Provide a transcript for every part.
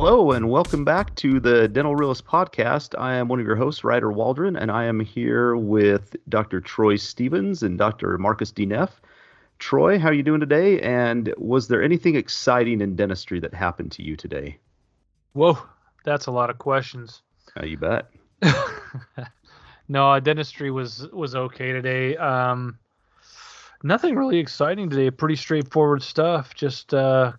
Hello and welcome back to the Dental Realist Podcast. I am one of your hosts, Ryder Waldron, and I am here with Dr. Troy Stevens and Dr. Marcus DeNeff. Troy, how are you doing today? And was there anything exciting in dentistry that happened to you today? Whoa, that's a lot of questions. You bet. No, dentistry was okay today. Nothing really exciting today. Pretty straightforward stuff. Just a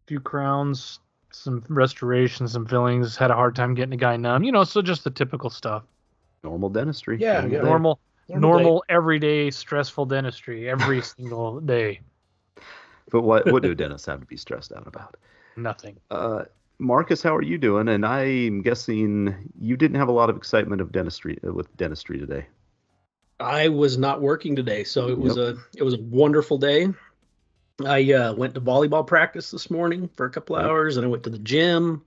few crowns, some restorations, some fillings. Had a hard time getting a guy numb. So just the typical stuff. Normal dentistry. Yeah. Normal everyday stressful dentistry every single day. But what do dentists have to be stressed out about? Nothing. Marcus, how are you doing? And I'm guessing you didn't have a lot of excitement of dentistry today. I was not working today, so it was a wonderful day. I went to volleyball practice this morning for a couple hours, and I went to the gym,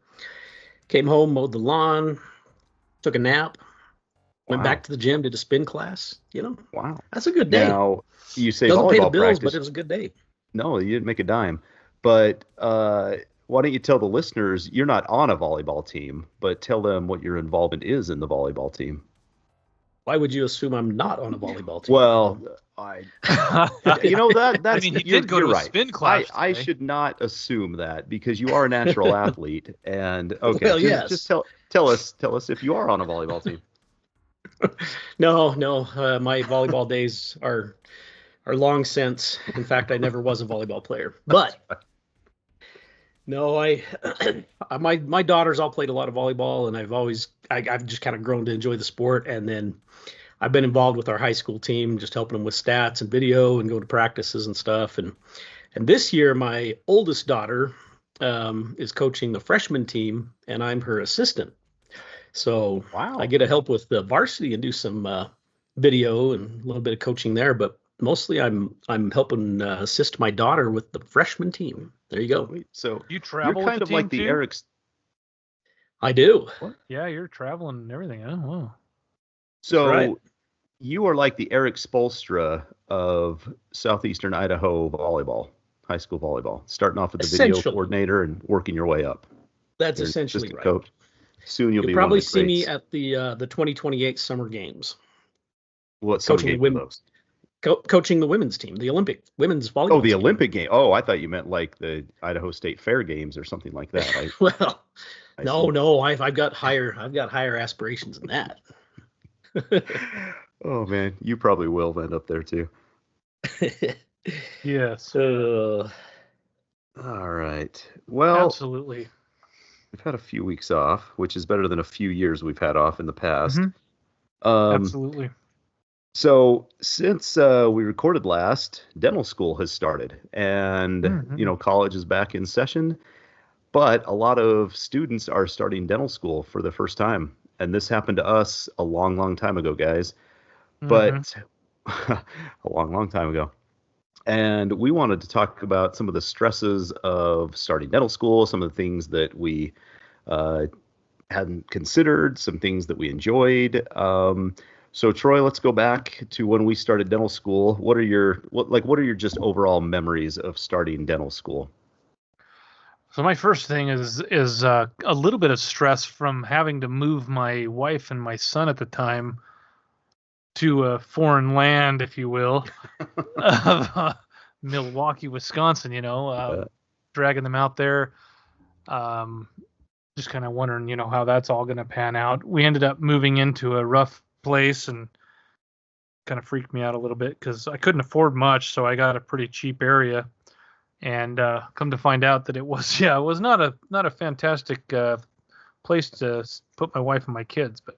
came home, mowed the lawn, took a nap, went back to the gym, did a spin class. Wow, that's a good day. Now you say doesn't volleyball pay the bills, practice, but it was a good day. No, you didn't make a dime. But why don't you tell the listeners you're not on a volleyball team, but tell them what your involvement is in the volleyball team. Why would you assume I'm not on a volleyball team? Well, that's he did go to a spin class. I should not assume that because you are a natural athlete. And okay, well, yes. Just tell us if you are on a volleyball team. No, my volleyball days are long since. In fact, I never was a volleyball player. But no, my daughters all played a lot of volleyball, and I've just kind of grown to enjoy the sport. And then I've been involved with our high school team, just helping them with stats and video and go to practices and stuff. And this year, my oldest daughter is coaching the freshman team, and I'm her assistant. So wow. I get to help with the varsity and do some video and a little bit of coaching there. But mostly I'm helping assist my daughter with the freshman team. There you go. So you travel you're kind of like the Eric's. I do. What? Yeah, you're traveling and everything. Oh, wow. So right. You are like the Eric Spolstra of Southeastern Idaho volleyball, high school volleyball, starting off as the video coordinator and working your way up. That's You're essentially right. Coach. Soon you'll be probably one of the see me greats. at the 2028 Summer Games. What summer coaching game the are those? Coaching the women's team, the Olympic women's volleyball. Oh, the team. Olympic game. Oh, I thought you meant like the Idaho State Fair Games or something like that. Well, I no, I've got higher aspirations than that. Oh man, you probably will end up there too. Yes. All right. Well, absolutely. We've had a few weeks off, which is better than a few years we've had off in the past. Mm-hmm. Absolutely. So since we recorded last, dental school has started, and college is back in session. But a lot of students are starting dental school for the first time, and this happened to us a long, long time ago, guys. But a long, long time ago. And we wanted to talk about some of the stresses of starting dental school, some of the things that we hadn't considered, some things that we enjoyed. So Troy, let's go back to when we started dental school. What are your just overall memories of starting dental school? So my first thing is a little bit of stress from having to move my wife and my son at the time to a foreign land, if you will, of Milwaukee, Wisconsin, dragging them out there. Just kind of wondering, how that's all going to pan out. We ended up moving into a rough place and kind of freaked me out a little bit because I couldn't afford much. So I got a pretty cheap area and come to find out that it was not a fantastic place to put my wife and my kids. But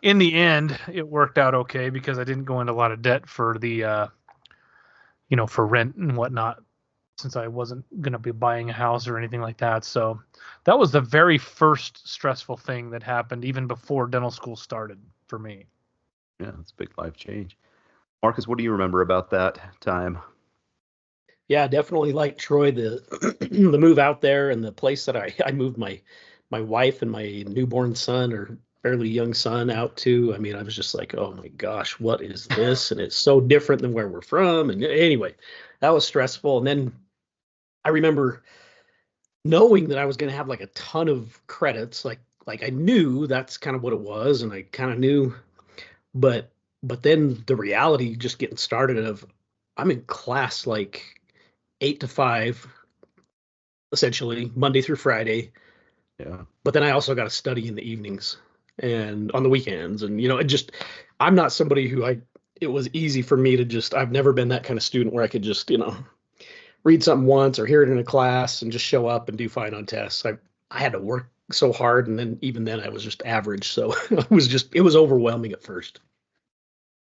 in the end, it worked out okay because I didn't go into a lot of debt for the, for rent and whatnot, since I wasn't going to be buying a house or anything like that. So that was the very first stressful thing that happened even before dental school started for me. Yeah, it's a big life change. Marcus, what do you remember about that time? Yeah, definitely like Troy, the the move out there and the place that I moved my wife and my newborn son or fairly young son out to. I mean, I was just like, oh my gosh, what is this? And it's so different than where we're from. And anyway, that was stressful. And then I remember knowing that I was going to have like a ton of credits, like I knew that's kind of what it was, and I kind of knew, but then the reality just getting started of I'm in class like 8 to 5, essentially Monday through Friday. Yeah. But then I also got to study in the evenings and on the weekends, and it just I'm not somebody who it was easy for me to just I've never been that kind of student where I could just read something once or hear it in a class and just show up and do fine on tests. I had to work so hard, and then even then I was just average. So it was overwhelming at first.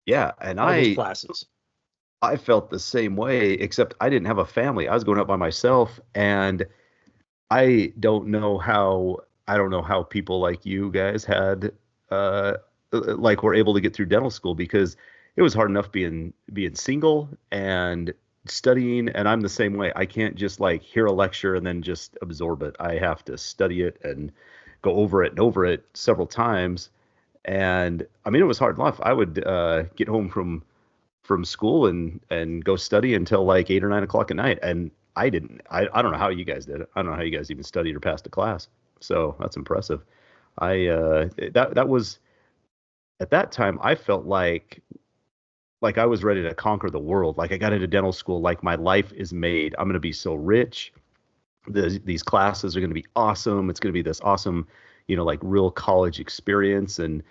Yeah, and All those classes. I felt the same way, except I didn't have a family. I was going up by myself, and I don't know how people like you guys had like were able to get through dental school, because it was hard enough being single and studying, and I'm the same way. I can't just like hear a lecture and then just absorb it. I have to study it and go over it and over it several times. And I mean, it was hard enough. I would get home from school and go study until like 8 or 9 o'clock at night. And I didn't. I don't know how you guys did it. I don't know how you guys even studied or passed a class. So that's impressive. That was at that time I felt like I was ready to conquer the world. Like I got into dental school, like my life is made. I'm going to be so rich. These classes are going to be awesome. It's going to be this awesome, like real college experience. And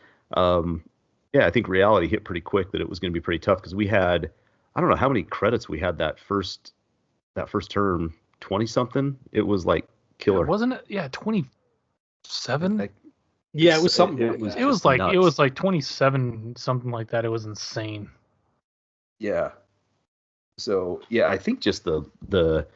yeah, I think reality hit pretty quick that it was going to be pretty tough, because we had, I don't know how many credits we had that first term, 20 something. It was like killer. Yeah, wasn't it? Yeah, 27. Yeah, it was something. It was like 27, something like that. It was insane. Yeah. So yeah, I think just the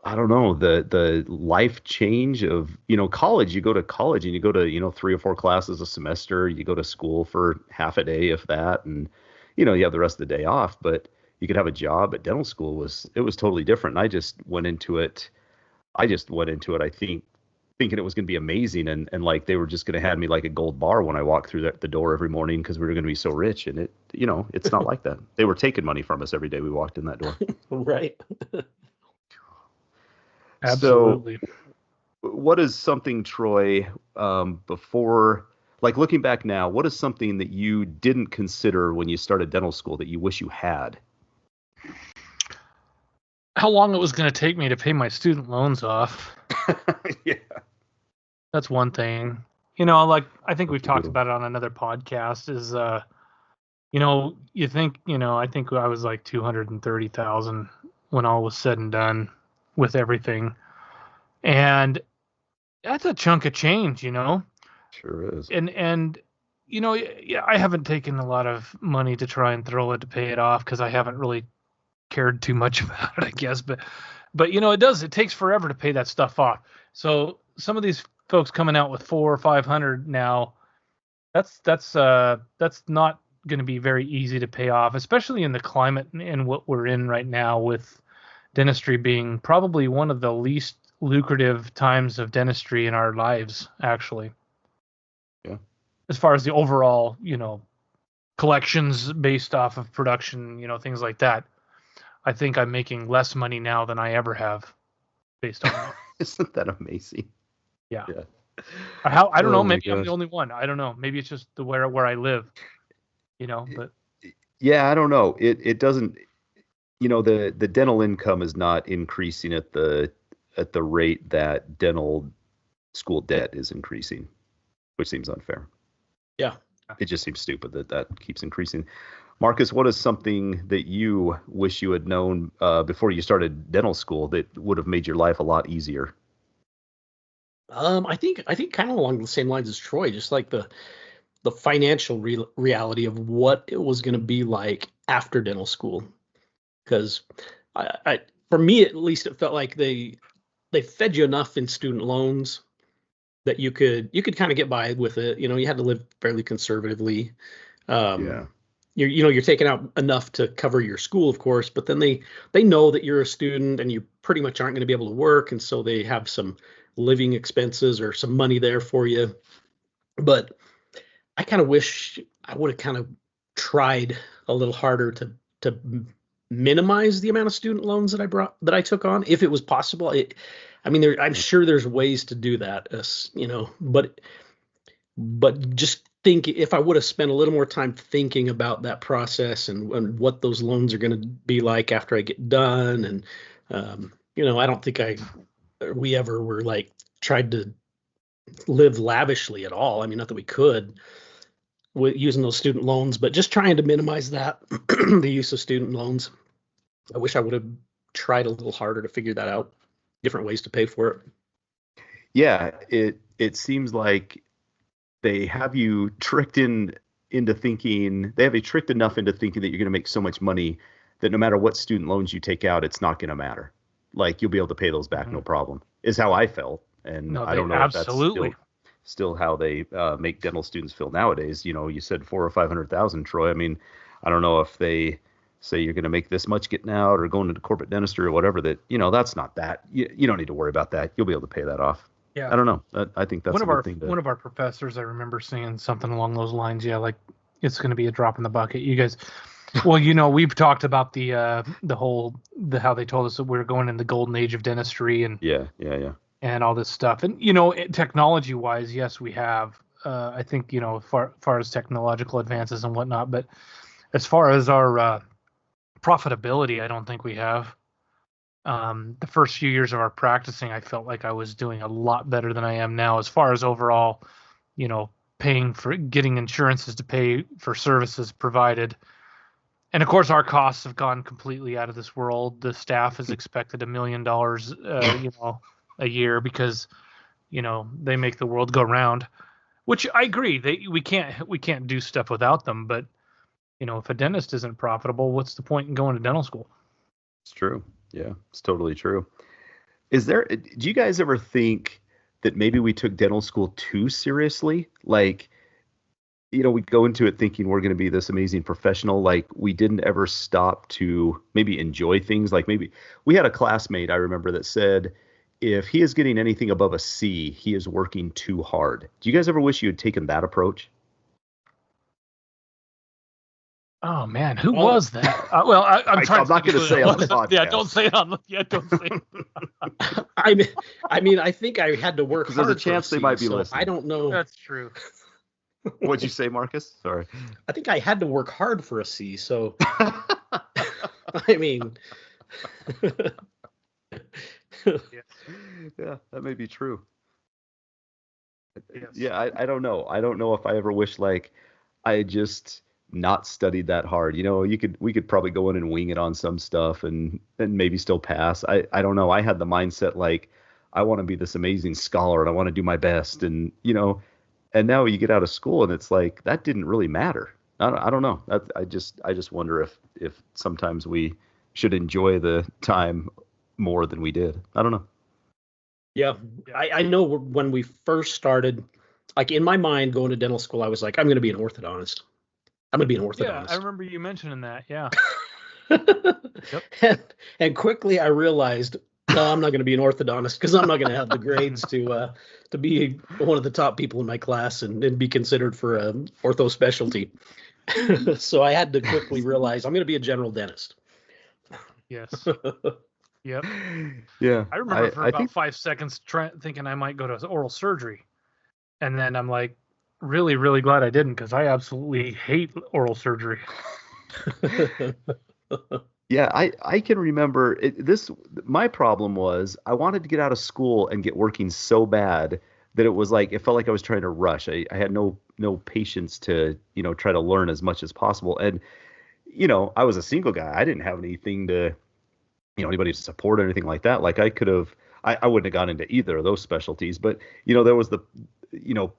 I don't know, the life change of, college. You go to college and you go to, 3 or 4 classes a semester. You go to school for half a day, if that, and you have the rest of the day off. But you could have a job. At dental school was totally different. And I just went into it. I think thinking it was going to be amazing, and like they were just going to hand me like a gold bar when I walked through the door every morning, because we were going to be so rich. And it's not like that. They were taking money from us every day we walked in that door. Right. Absolutely. So, what is something, Troy, before, like looking back now, what is something that you didn't consider when you started dental school that you wish you had? How long it was going to take me to pay my student loans off. Yeah. That's one thing. Like I think we've talked about it on another podcast is, you think, I think I was like 230,000 when all was said and done with everything. And that's a chunk of change, Sure is. And yeah, I haven't taken a lot of money to try and throw it to pay it off, because I haven't really cared too much about it, I guess. But it takes forever to pay that stuff off. So some of these folks coming out with 400 or 500 now, that's not going to be very easy to pay off, especially in the climate and what we're in right now, with dentistry being probably one of the least lucrative times of dentistry in our lives, actually. Yeah. As far as the overall, collections based off of production, things like that. I think I'm making less money now than I ever have based on that. Isn't that amazing? Yeah. I don't know. Maybe I'm gosh. the only one. I don't know. Maybe it's just where I live, but. Yeah, I don't know. It doesn't, the dental income is not increasing at the rate that dental school debt is increasing, which seems unfair. Yeah. It just seems stupid that keeps increasing. Marcus, what is something that you wish you had known before you started dental school that would have made your life a lot easier? I think kind of along the same lines as Troy, just like the financial reality of what it was going to be like after dental school. Because I for me at least, it felt like they fed you enough in student loans that you could kind of get by with it. You had to live fairly conservatively. Yeah. You're taking out enough to cover your school, of course, but then they know that you're a student and you pretty much aren't going to be able to work, and so they have some living expenses or some money there for you. But I kind of wish I would have kind of tried a little harder to minimize the amount of student loans that I took on, if it was possible. I mean, I'm sure there's ways to do that, but just think if I would have spent a little more time thinking about that process and what those loans are going to be like after I get done. And, I don't think we ever were like tried to live lavishly at all. I mean, not that we could with using those student loans, but just trying to minimize that, the use of student loans. I wish I would have tried a little harder to figure that out, different ways to pay for it. Yeah, it seems like they have you tricked into thinking, they have you tricked enough into thinking that you're going to make so much money that no matter what student loans you take out, it's not going to matter. Like you'll be able to pay those back, no problem, is how I felt. And I don't know absolutely. if that's still how they make dental students feel nowadays. You said 400,000 or 500,000, Troy. I mean, I don't know if they say you're going to make this much getting out or going into corporate dentistry or whatever, that, that's not that. You don't need to worry about that. You'll be able to pay that off. Yeah. I don't know. I think that's one of our professors, I remember saying something along those lines. Yeah, like it's going to be a drop in the bucket. You guys, well, we've talked about the how they told us that we're going in the golden age of dentistry and yeah, and all this stuff. And technology wise, yes, we have. I think far as technological advances and whatnot, but as far as our profitability, I don't think we have. The first few years of our practicing, I felt like I was doing a lot better than I am now as far as overall, paying for getting insurances to pay for services provided. And of course, our costs have gone completely out of this world. The staff is expected $1 million, a year because, they make the world go round, which I agree. We can't do stuff without them. But, if a dentist isn't profitable, what's the point in going to dental school? It's true. Yeah, it's totally true. Do you guys ever think that maybe we took dental school too seriously? Like, we go into it thinking we're going to be this amazing professional. Like we didn't ever stop to maybe enjoy things. Like maybe we had a classmate, I remember, that said, if he is getting anything above a C, he is working too hard. Do you guys ever wish you had taken that approach? Oh man, who was that? Well, I'm not going to say on the podcast. Yeah, don't say it on the. Yeah, don't say it. I mean, I think I had to work hard. There's a chance they might be listening. I don't know. That's true. What'd you say, Marcus? Sorry. I think I had to work hard for a C. So, I mean, yeah, that may be true. Yes. Yeah, I don't know. I don't know if I ever wish like I just not studied that hard. We could probably go in and wing it on some stuff and maybe still pass. I don't know. I had the mindset like I want to be this amazing scholar and I want to do my best, and and now you get out of school and it's like that didn't really matter. I don't know. I just wonder if sometimes we should enjoy the time more than we did. I don't know. Yeah. I know when we first started, like in my mind going to dental school, I was like, I'm going to be an orthodontist. I'm going to be an orthodontist. Yeah, I remember you mentioning that. Yeah. Yep. And quickly I realized, no, I'm not going to be an orthodontist because I'm not going to have the grades to be one of the top people in my class and be considered for a ortho specialty. So I had to quickly realize I'm going to be a general dentist. Yes. Yep. Yeah. I remember for about 5 seconds thinking I might go to oral surgery, and then I'm like, really, really glad I didn't because I absolutely hate oral surgery. Yeah, I can remember my problem was I wanted to get out of school and get working so bad that it was like it felt like I was trying to rush. I had no patience to try to learn as much as possible. And I was a single guy. I didn't have anything to anybody to support or anything like that. Like I could have I wouldn't have gone into either of those specialties. But there was the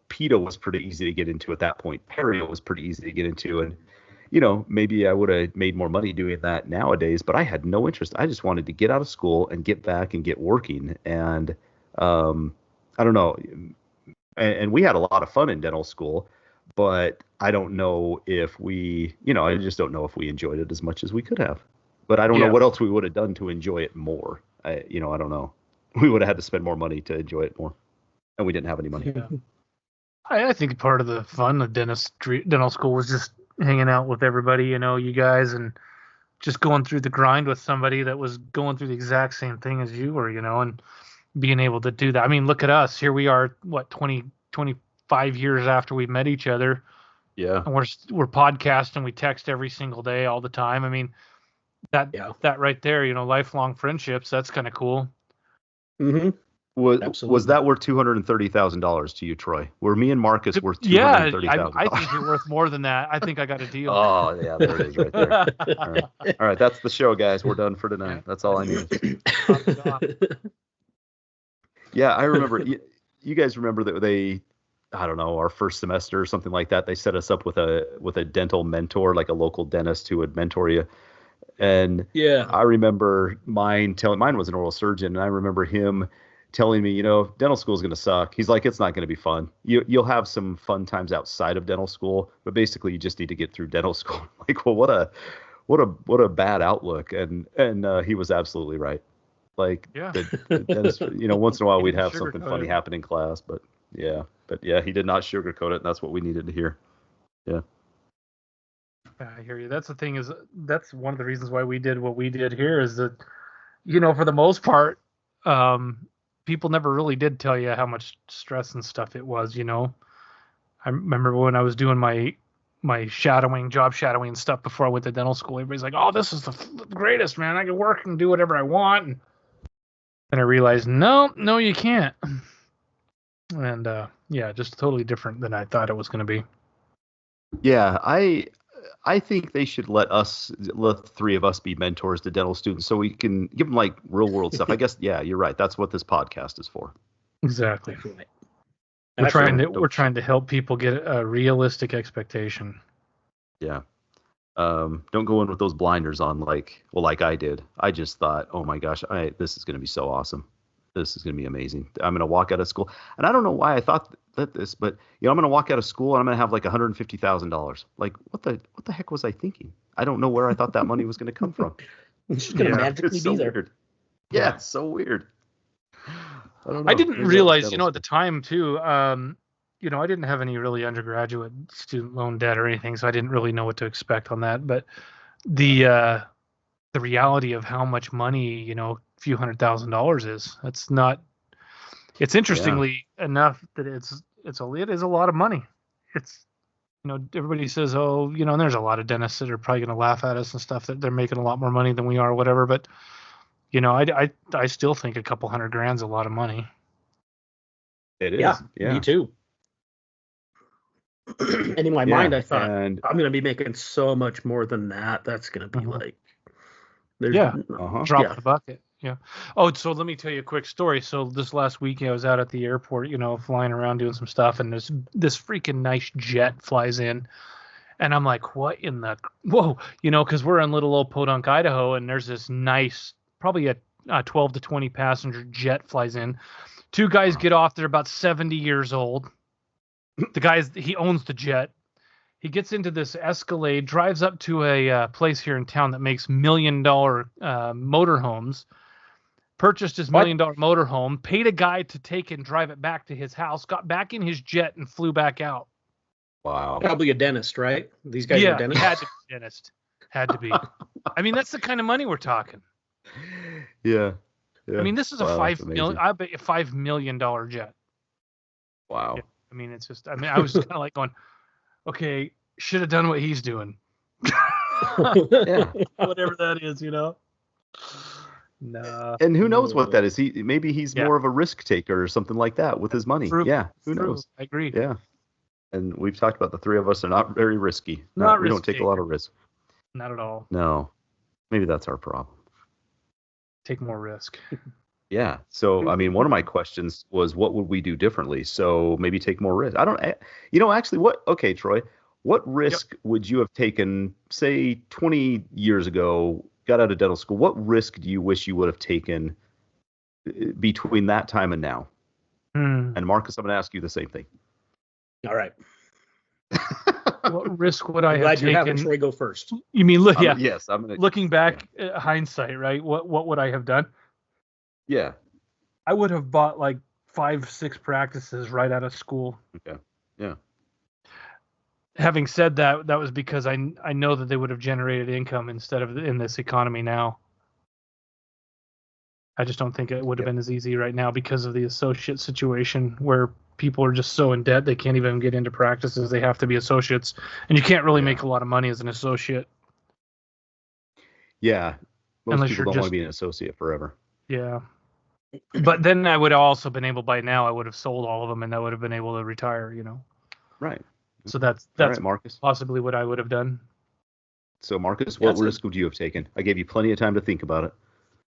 PETA was pretty easy to get into at that point. Perio was pretty easy to get into, and maybe I would have made more money doing that nowadays, but I had no interest. I just wanted to get out of school and get back and get working. And I don't know. And we had a lot of fun in dental school, but I don't know if I just don't know if we enjoyed it as much as we could have. But I don't know what else we would have done to enjoy it more. I don't know. We would have had to spend more money to enjoy it more, and we didn't have any money. Yeah. I think part of the fun of dental school was just hanging out with everybody, you guys, and just going through the grind with somebody that was going through the exact same thing as you were, and being able to do that. I mean, look at us. Here we are, 25 years after we met each other. Yeah. And we're podcasting, we text every single day all the time. I mean, that right there, lifelong friendships, that's kind of cool. Mm-hmm. Was that worth $230,000 to you, Troy? Were me and Marcus worth $230,000? Yeah, I think you're worth more than that. I think I got a deal. Oh, yeah, there it is right there. All right, that's the show, guys. We're done for tonight. That's all I need. Yeah, I remember. You guys remember that I don't know, our first semester or something like that. They set us up with a dental mentor, like a local dentist who would mentor you. And I remember mine was an oral surgeon, and I remember him telling me, dental school is going to suck. He's like, it's not going to be fun. You'll have some fun times outside of dental school, but basically you just need to get through dental school. Like, well, what a bad outlook. And he was absolutely right. Like, the dentist, once in a while we'd have something funny happen in class, but yeah, he did not sugarcoat it, and that's what we needed to hear. Yeah. I hear you. That's the thing, is that's one of the reasons why we did what we did here, is that, for the most part, people never really did tell you how much stress and stuff it was. I remember when I was doing my job shadowing stuff before I went to dental school, everybody's like, oh, this is the greatest, man. I can work and do whatever I want. And I realized, no, you can't. And just totally different than I thought it was going to be. Yeah, I think they should let the three of us be mentors to dental students, so we can give them like real world stuff. I guess, yeah, you're right. That's what this podcast is for. Exactly. We're trying to help people get a realistic expectation. Yeah. Don't go in with those blinders on, like I did. I just thought, oh my gosh, this is going to be so awesome. This is going to be amazing. I'm going to walk out of school, and I don't know why I thought this, but I'm going to walk out of school and I'm going to have like $150,000. Like, what the heck was I thinking? I don't know where I thought that money was going to come from. It's just going to magically be there. Weird. Yeah, it's so weird. I didn't realize, at the time too, I didn't have any really undergraduate student loan debt or anything, so I didn't really know what to expect on that. But the reality of how much money, a few $100,000 is, it's interestingly enough that it is a lot of money. It's, everybody says, oh, and there's a lot of dentists that are probably going to laugh at us and stuff, that they're making a lot more money than we are or whatever. But, I still think a couple $100,000 is a lot of money. It is. Yeah. Me too. And in my mind, I thought, I'm going to be making so much more than that. That's going to be like, drop the bucket. Yeah. Oh, so let me tell you a quick story. So this last weekend I was out at the airport, flying around doing some stuff, and this freaking nice jet flies in, and I'm like, what in the whoa, because we're in little old Podunk, Idaho, and there's this nice, probably a 12 to 20 passenger jet flies in. Two guys get off. They're about 70 years old. He owns the jet. He gets into this Escalade, drives up to a place here in town that makes $1 million motorhomes, purchased his $1 million motorhome, paid a guy to take and drive it back to his house, got back in his jet, and flew back out. Wow. Probably a dentist, right? These guys are dentists? Yeah, had to be a dentist. Had to be. I mean, that's the kind of money we're talking. Yeah. I mean, this is a $5 million jet. Wow. Yeah. I mean, it's just, I was kind of like going, okay, should have done what he's doing. Yeah. Whatever that is, Nah. And who knows what that is? Maybe he's more of a risk taker or something like that with his money. Who knows? I agree. Yeah. And we've talked about the three of us are not very risky. We don't take a lot of risk. Not at all. No. Maybe that's our problem. Take more risk. Yeah. So, I mean, one of my questions was, what would we do differently? So maybe take more risk. Okay, Troy, what risk would you have taken, say 20 years ago, got out of dental school? What risk do you wish you would have taken between that time and now? And Marcus, I'm going to ask you the same thing. All right. What risk would I have taken? Glad you're having Troy go first. You mean, yes, I'm going to. Looking back, hindsight, right? What would I have done? Yeah. I would have bought like 5-6 practices right out of school. Okay. Yeah. Having said that, that was because I know that they would have generated income instead of in this economy now. I just don't think it would have been as easy right now because of the associate situation where people are just so in debt they can't even get into practices. They have to be associates, and you can't really make a lot of money as an associate. Yeah, most unless people you're don't want just to be an associate forever. Yeah. But then I would have also been able, by now I would have sold all of them and I would have been able to retire, Right. So that's All right, Marcus. possibly what I would have done. So Marcus, what risk would you have taken? I gave you plenty of time to think about it.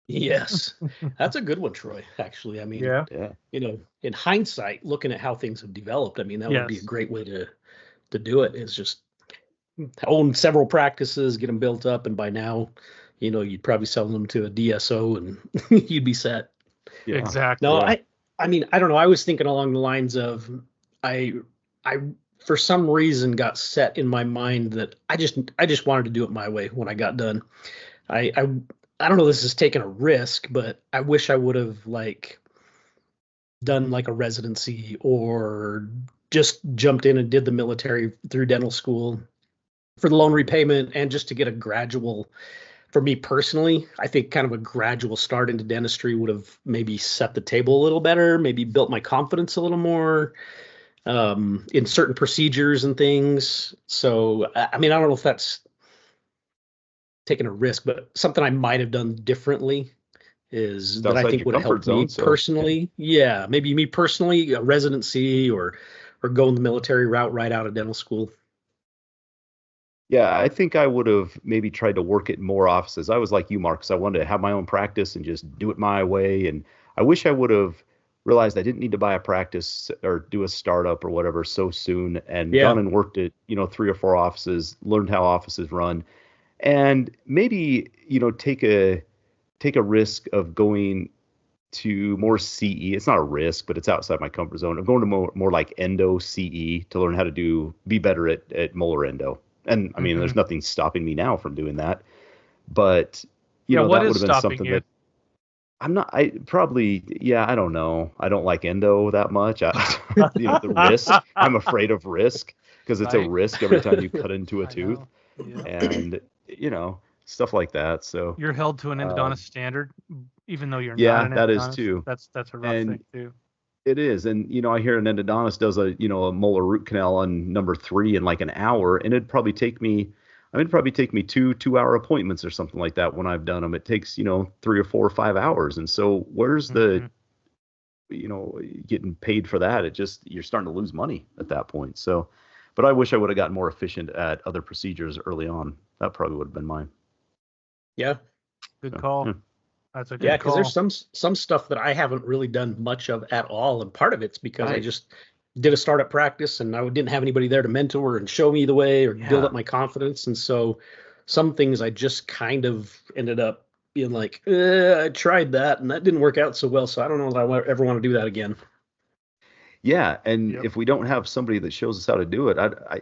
Yes, that's a good one, Troy. Actually, I mean, Yeah. In hindsight, looking at how things have developed, I mean, that would be a great way to do it. Is just own several practices, get them built up, and by now, you'd probably sell them to a DSO and you'd be set. Yeah. Exactly. No, I mean, I don't know. I was thinking along the lines of I for some reason got set in my mind that I just wanted to do it my way when I got done. I don't know, this is taking a risk, but I wish I would have done a residency or just jumped in and did the military through dental school for the loan repayment, and just to get a gradual, for me personally, I think kind of a gradual start into dentistry would have maybe set the table a little better, maybe built my confidence a little more in certain procedures and things. So, I mean, I don't know if that's taking a risk, but something I might have done differently is that I think would have helped me personally. Yeah, maybe me personally, a residency or going the military route right out of dental school. Yeah, I think I would have maybe tried to work at more offices. I was like you, Marcus. I wanted to have my own practice and just do it my way. And I wish I would have realized I didn't need to buy a practice or do a startup or whatever so soon, and gone and worked at 3 or 4 offices, learned how offices run. And maybe, take a risk of going to more CE. It's not a risk, but it's outside my comfort zone. Of going to more like endo CE to learn how to be better at molar endo. And I mean, there's nothing stopping me now from doing that. But, that would have been something that I don't know. I don't like endo that much. The risk, I'm afraid of risk because it's a risk every time you cut into a tooth. And stuff like that. So you're held to an endodontist standard, even though you're not an endodontist. Yeah, that is too. That's a rough thing too. It is. And I hear an endodontist does a molar root canal on number 3 in like an hour, and it'd probably take me 2-hour appointments or something like that when I've done them. It takes 3 or 4 or 5 hours, and so where's the getting paid for that? You're starting to lose money at that point. So, but I wish I would have gotten more efficient at other procedures early on. That probably would have been mine. Yeah. Good call. That's a good call. Yeah, because there's some stuff that I haven't really done much of at all, and part of it's because I just did a startup practice and I didn't have anybody there to mentor and show me the way or build up my confidence, and so some things I just kind of ended up being like, I tried that and that didn't work out so well, so I don't know if I ever want to do that again. Yeah, and if we don't have somebody that shows us how to do it, I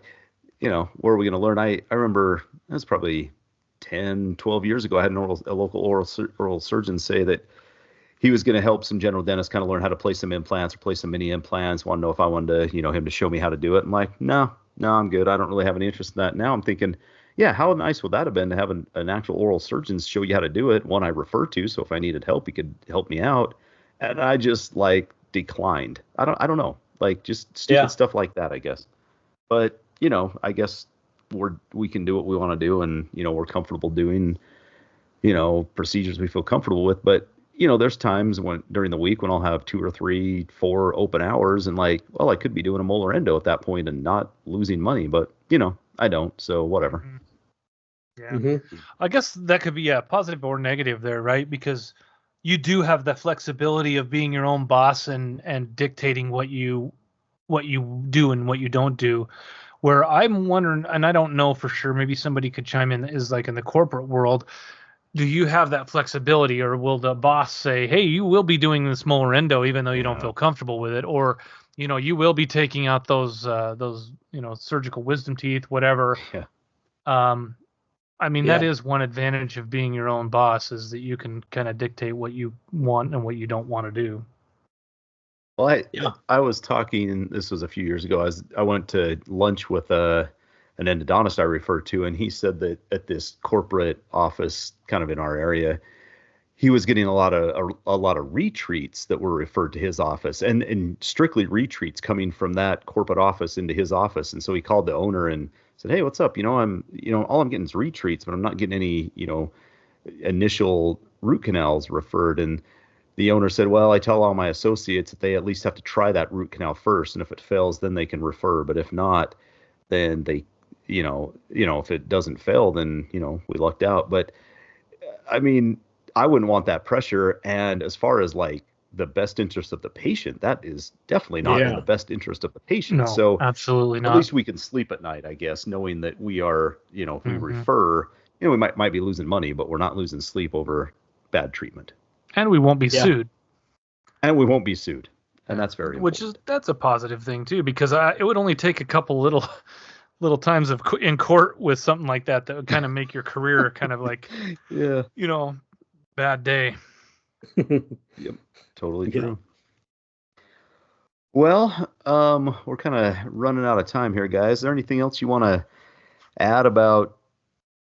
where are we going to learn? I remember that's probably 10, 12 years ago, I had a local oral surgeon say that he was going to help some general dentists kind of learn how to place some implants or place some mini implants. Want to know if I wanted to, him to show me how to do it. I'm like, no, I'm good. I don't really have any interest in that. Now I'm thinking, how nice would that have been to have an actual oral surgeon show you how to do it? One I refer to, so if I needed help, he could help me out. And I just declined. I don't know, just stupid stuff like that, I guess. But I guess we can do what we want to do, and we're comfortable doing procedures we feel comfortable with. But there's times during the week when I'll have 2 or 3, 4 open hours, and I could be doing a molar endo at that point and not losing money, but I don't, so whatever. I guess that could be positive or negative there, right? Because you do have the flexibility of being your own boss and dictating what you do and what you don't do. Where I'm wondering, and I don't know for sure, maybe somebody could chime in, is in the corporate world, do you have that flexibility, or will the boss say, hey, you will be doing this molar endo even though you don't feel comfortable with it, or you will be taking out those surgical wisdom teeth, whatever. I mean, that is one advantage of being your own boss, is that you can kind of dictate what you want and what you don't want to do. Well, I was talking, this was a few years ago, I went to lunch with an endodontist I referred to, and he said that at this corporate office kind of in our area, he was getting a lot of retreats that were referred to his office, and strictly retreats coming from that corporate office into his office. And so he called the owner and said, "Hey, what's up? All I'm getting is retreats, but I'm not getting any, initial root canals referred." And the owner said, "Well, I tell all my associates that they at least have to try that root canal first, and if it fails, then they can refer. But if not, then they, if it doesn't fail, then we lucked out." But I mean, I wouldn't want that pressure. And as far as like the best interest of the patient, that is definitely not in the best interest of the patient. No, so absolutely not. At least we can sleep at night, I guess, knowing that we are, if we refer, we might be losing money, but we're not losing sleep over bad treatment. And we won't be sued. And we won't be sued. And that's very important. That's a positive thing too, because it would only take a couple little times in court with something like that would kind of make your career kind of like, bad day. Yep, totally true. Well, we're kind of running out of time here, guys. Is there anything else you want to add about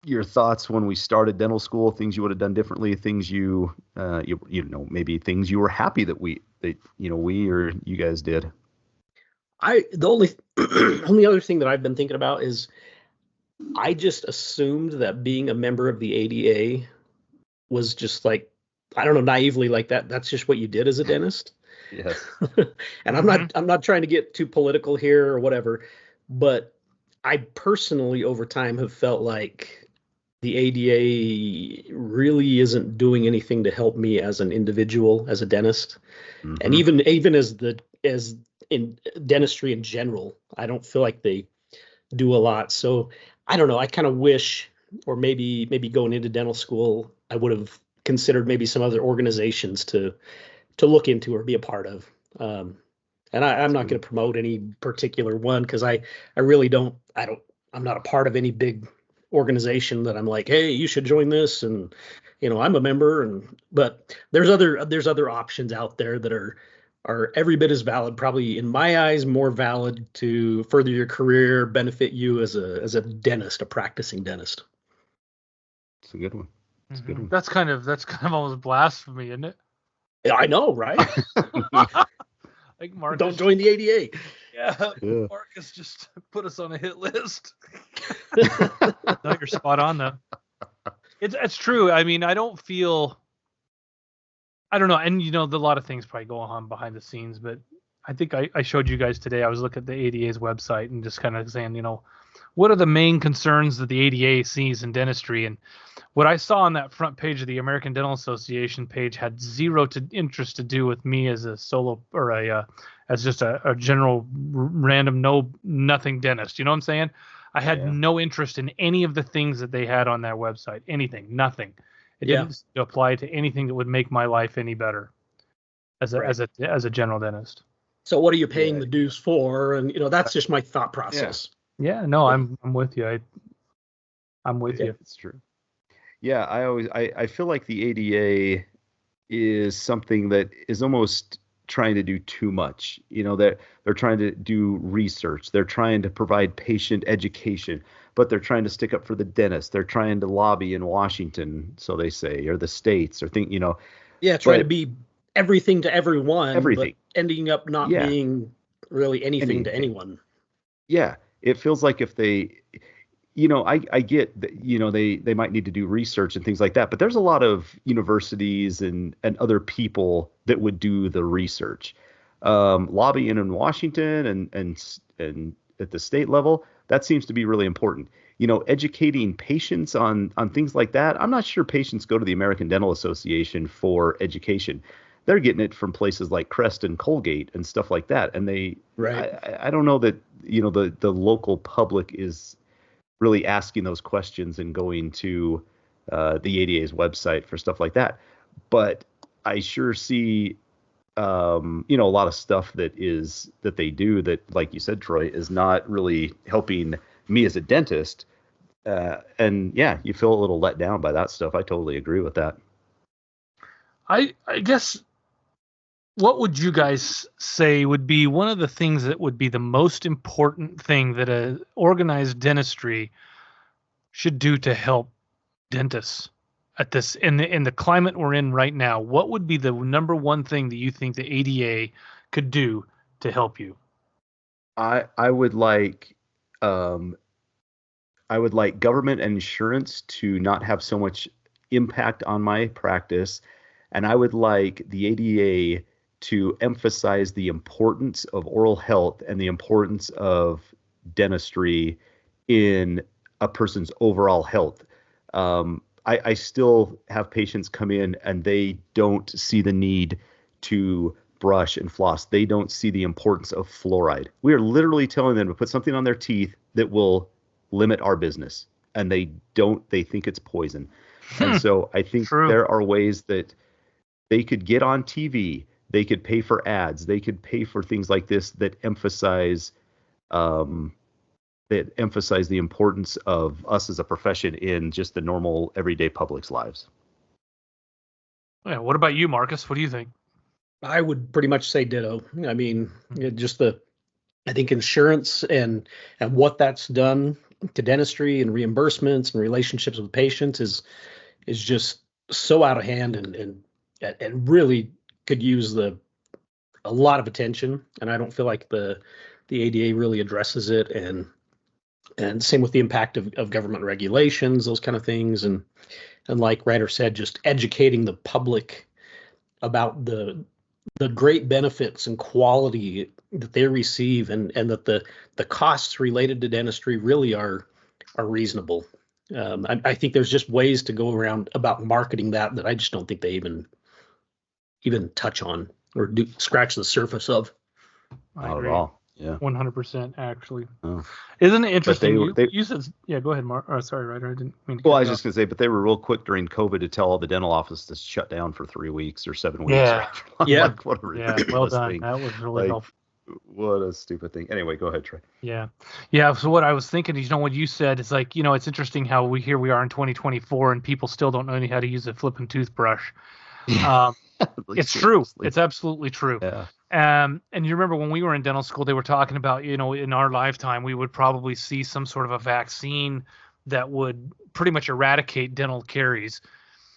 your thoughts when we started dental school? Things you would have done differently? Things maybe things you were happy that we or you guys did? The only other thing that I've been thinking about is I just assumed that being a member of the ADA was just like, I don't know, naively like that. That's just what you did as a dentist. Yes. And I'm not trying to get too political here or whatever, but I personally over time have felt like the ADA really isn't doing anything to help me as an individual, as a dentist. And even as in dentistry in general, I don't feel like they do a lot. So I don't know. I kind of wish, or maybe going into dental school, I would have considered maybe some other organizations to look into or be a part of. And I'm not going to promote any particular one because I really I'm not a part of any big organization that I'm like, hey, you should join this. And, I'm a member, but there's other options out there that are every bit as valid, probably in my eyes, more valid to further your career, benefit you as a dentist, a practicing dentist. It's a good one. It's a good one. That's kind of almost blasphemy, isn't it? I know, right? Like Marcus, don't join the ADA. Yeah. Marcus just put us on a hit list. No, you're spot on though. It's true. I mean, I don't know, and a lot of things probably go on behind the scenes, but I think I showed you guys today. I was looking at the ADA's website and just kind of saying, what are the main concerns that the ADA sees in dentistry? And what I saw on that front page of the American Dental Association page had zero interest to do with me as a solo or as just a general random nothing dentist. You know what I'm saying? I had no interest in any of the things that they had on that website. Anything, nothing. It didn't apply to anything that would make my life any better as a general dentist. So what are you paying the dues for? And that's just my thought process. Yeah, no, I'm with you. I'm with you. It's true. Yeah, I feel like the ADA is something that is almost trying to do too much. That they're trying to do research. They're trying to provide patient education, but they're trying to stick up for the dentist. They're trying to lobby in Washington, so they say, or the states, or think, trying to be everything to everyone, but ending up not being really anything to anyone. Yeah, it feels like if they, I get that, they might need to do research and things like that, but there's a lot of universities and other people that would do the research. Lobbying in Washington and at the state level, that seems to be really important. Educating patients on things like that. I'm not sure patients go to the American Dental Association for education. They're getting it from places like Crest and Colgate and stuff like that. And I don't know that, the local public is really asking those questions and going to the ADA's website for stuff like that. But I sure see, a lot of stuff that they do that, like you said, Troy, is not really helping me as a dentist. And you feel a little let down by that stuff. I totally agree with that. I guess, what would you guys say would be one of the things that would be the most important thing that a organized dentistry should do to help dentists at this in the climate we're in right now, what would be the number one thing that you think the ADA could do to help you? I would like government and insurance to not have so much impact on my practice, and I would like the ADA to emphasize the importance of oral health and the importance of dentistry in a person's overall health. I still have patients come in and they don't see the need to brush and floss. They don't see the importance of fluoride. We are literally telling them to put something on their teeth that will limit our business, and they think it's poison. And so I think there are ways that they could get on TV. They could pay for ads. They could pay for things like this that emphasize the importance of us as a profession in just the normal everyday public's lives. Yeah. What about you, Marcus? What do you think? I would pretty much say ditto. I mean, I think insurance and what that's done to dentistry and reimbursements and relationships with patients is just so out of hand and really could use a lot of attention. And I don't feel like the ADA really addresses it. And same with the impact of government regulations, those kind of things. And like Ryder said, just educating the public about the great benefits and quality that they receive, and that the costs related to dentistry really are reasonable. I think there's just ways to go around about marketing that I just don't think they even touch on or scratch the surface of. Not at all. Yeah, 100% actually. Oh. Isn't it interesting? You said, yeah. Go ahead, Mark. Oh, sorry, Ryder. I didn't mean to. Well, I was just gonna say, but they were real quick during COVID to tell all the dental offices to shut down for 3 weeks or 7 weeks. Yeah, yeah. Like, what a ridiculous well done. thing. That was really helpful. What a stupid thing. Anyway, go ahead, Trey. Yeah. So what I was thinking is, what you said is like, it's interesting how we are in 2024 and people still don't know how to use a flipping toothbrush. It's true. It's absolutely true. Yeah. And you remember when we were in dental school, they were talking about, in our lifetime, we would probably see some sort of a vaccine that would pretty much eradicate dental caries.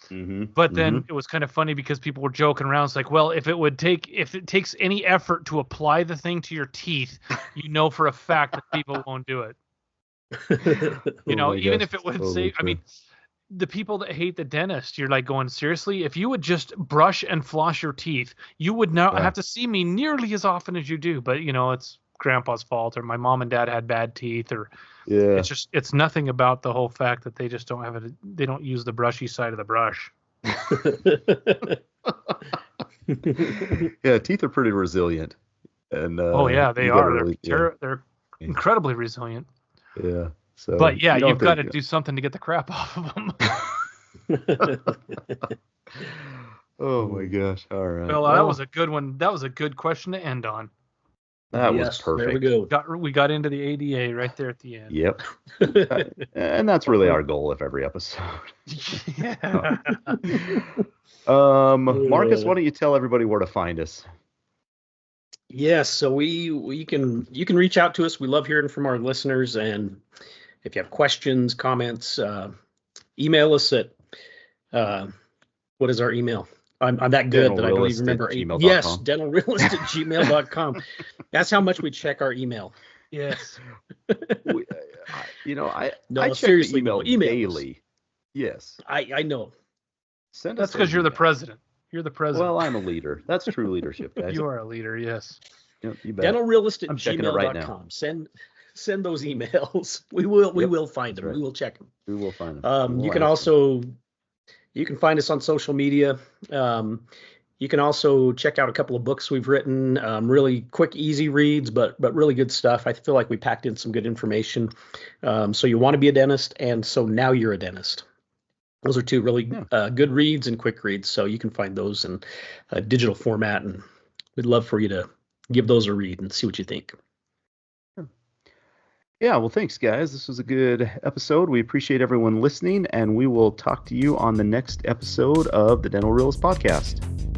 Mm-hmm. But then it was kind of funny because people were joking around. It's like, well, if it takes any effort to apply the thing to your teeth, for a fact that people won't do it. Even if it would save, I mean, the people that hate the dentist, you're like going, seriously, if you would just brush and floss your teeth, you would not have to see me nearly as often as you do. But, it's grandpa's fault, or my mom and dad had bad teeth, or it's nothing about the whole fact that they just don't have it. They don't use the brushy side of the brush. Yeah. Teeth are pretty resilient. And they are. They're incredibly resilient. Yeah. So, but yeah, you've got to do something to get the crap off of them. Oh my gosh! All right. Well, that was a good one. That was a good question to end on. That was perfect. There we go. We got into the ADA right there at the end. Yep. And that's really our goal of every episode. Yeah. Marcus, why don't you tell everybody where to find us? Yes, so you can reach out to us. We love hearing from our listeners, and if you have questions, comments, email us at what is our email? I'm that good that I don't even remember. Yes, dentalrealist@gmail.com. That's how much we check our email. Yes. I check the email daily. Yes. I know. That's because you're the president. You're the president. Well, I'm a leader. That's true leadership, guys. You are a leader, yes. Yep, you bet. Dentalrealist@gmail.com. Send those emails. We will find them. Right. We will check them. We will find them. You can find us on social media. You can also check out a couple of books we've written. Really quick, easy reads, but really good stuff. I feel like we packed in some good information. So you want to be a dentist, and so now you're a dentist. Those are two really good reads and quick reads. So you can find those in a digital format, and we'd love for you to give those a read and see what you think. Yeah, well, thanks, guys. This was a good episode. We appreciate everyone listening, and we will talk to you on the next episode of the Dental Realist Podcast.